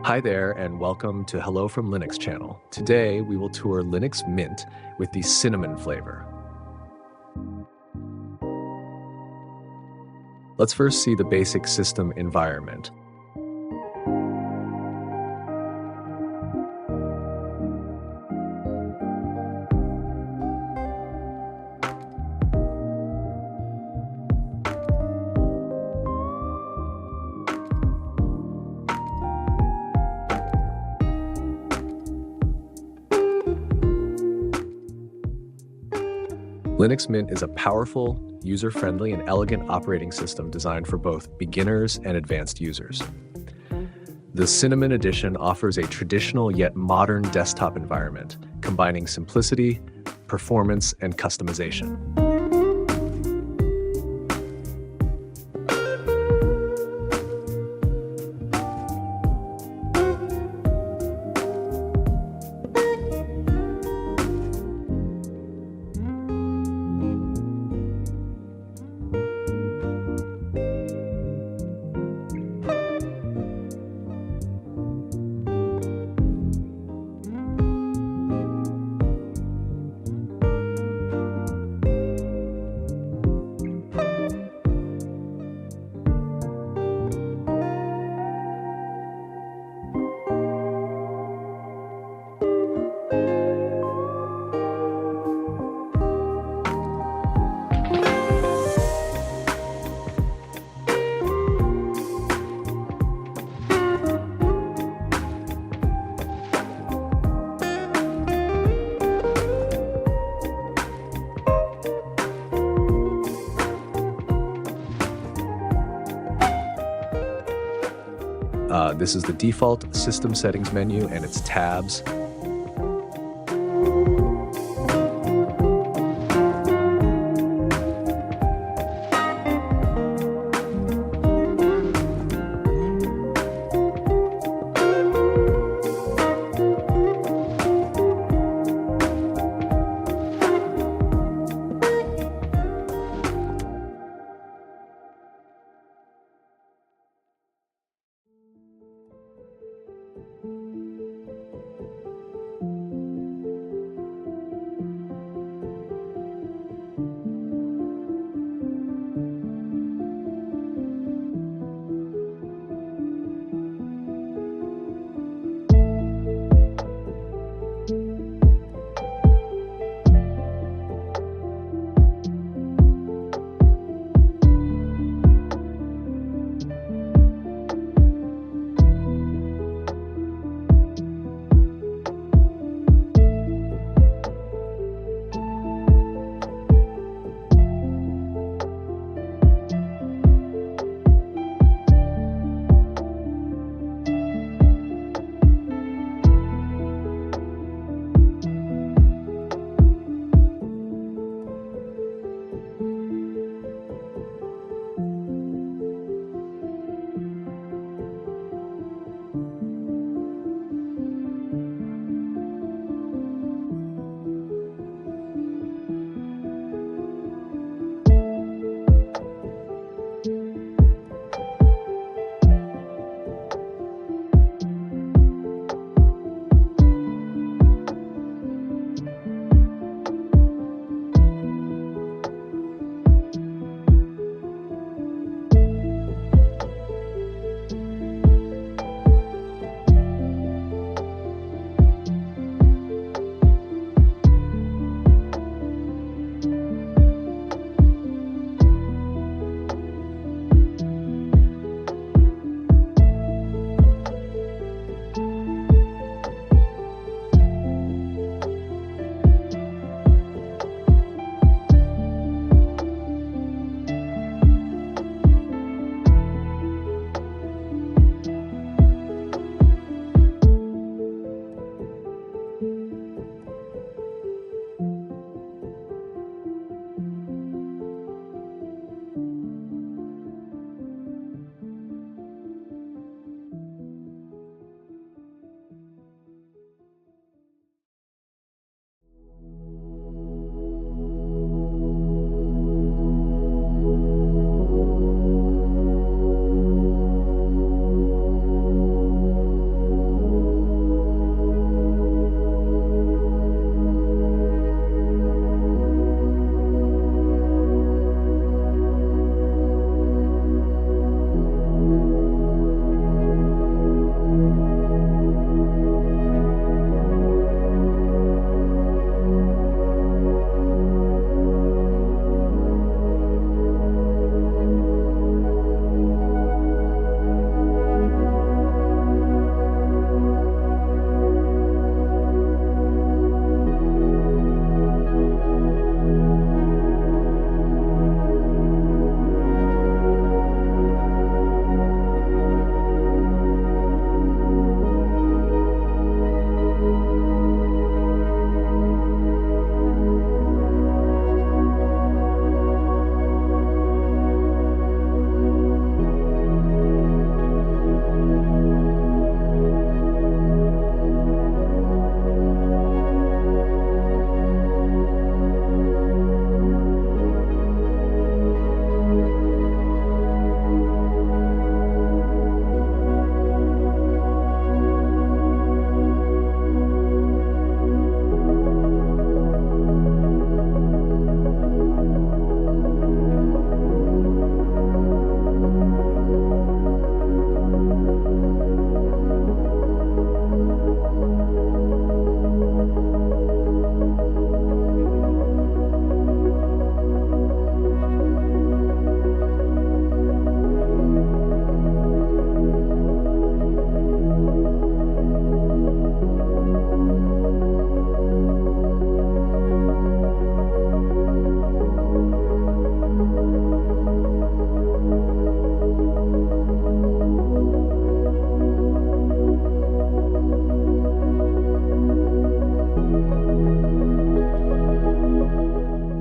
Hi there, and welcome to Hello from Linux channel. Today, we will tour Linux Mint with the cinnamon flavor. Let's first see the basic system environment. Linux Mint is a powerful, user-friendly, and elegant operating system designed for both beginners and advanced users. The Cinnamon Edition offers a traditional yet modern desktop environment, combining simplicity, performance, and customization. This is the default system settings menu and its tabs.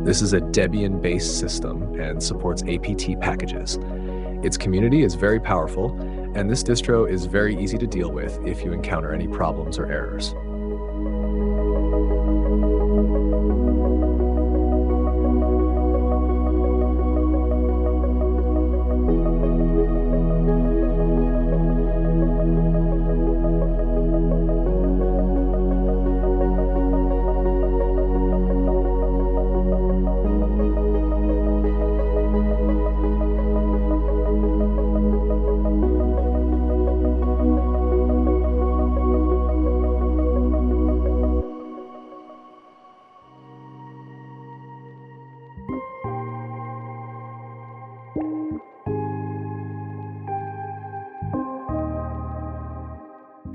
This is a Debian-based system and supports apt packages. Its community is very powerful, and this distro is very easy to deal with if you encounter any problems or errors.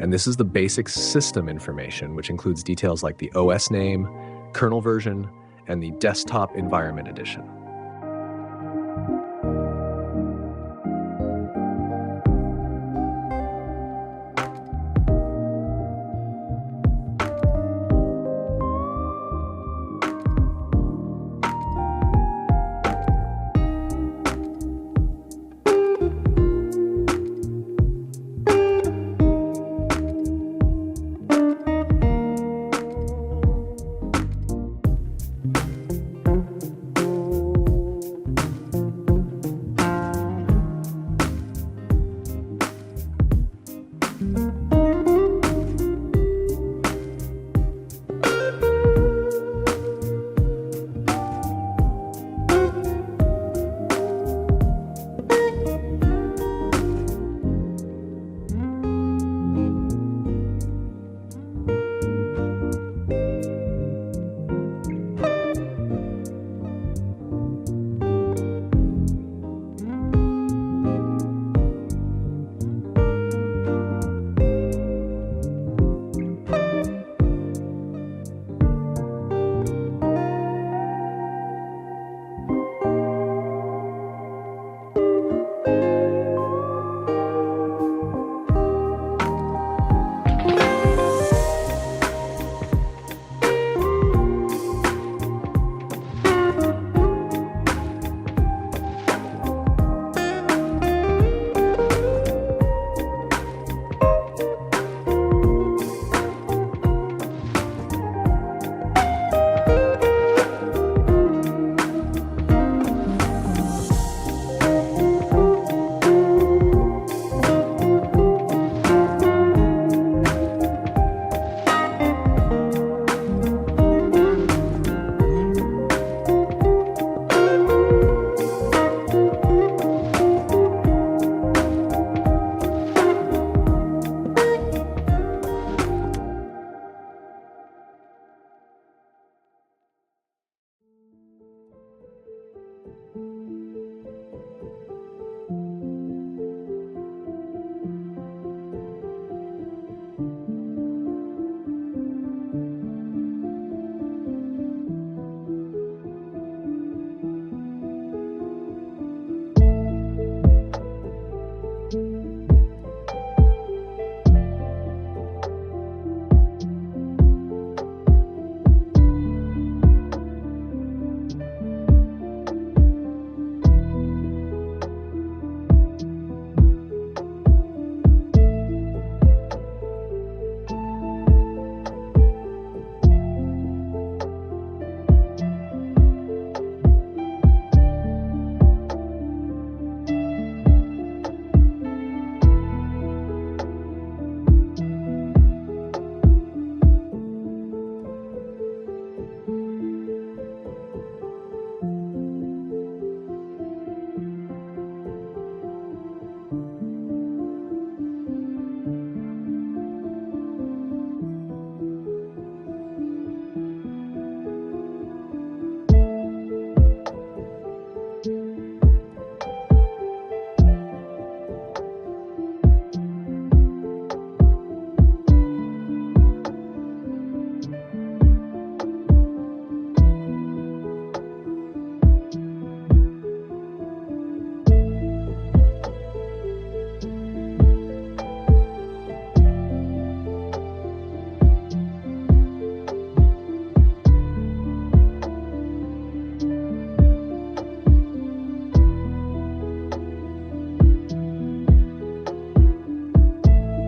And this is the basic system information, which includes details like the OS name, kernel version, and the desktop environment edition.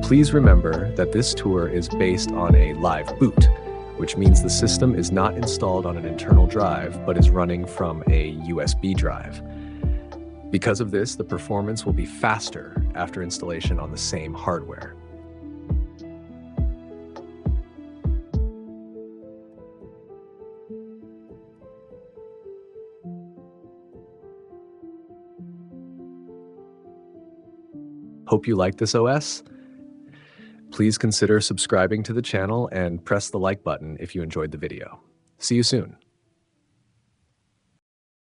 Please remember that this tour is based on a live boot, which means the system is not installed on an internal drive, but is running from a USB drive. Because of this, the performance will be faster after installation on the same hardware. Hope you like this OS. Please consider subscribing to the channel and press the like button if you enjoyed the video. See you soon.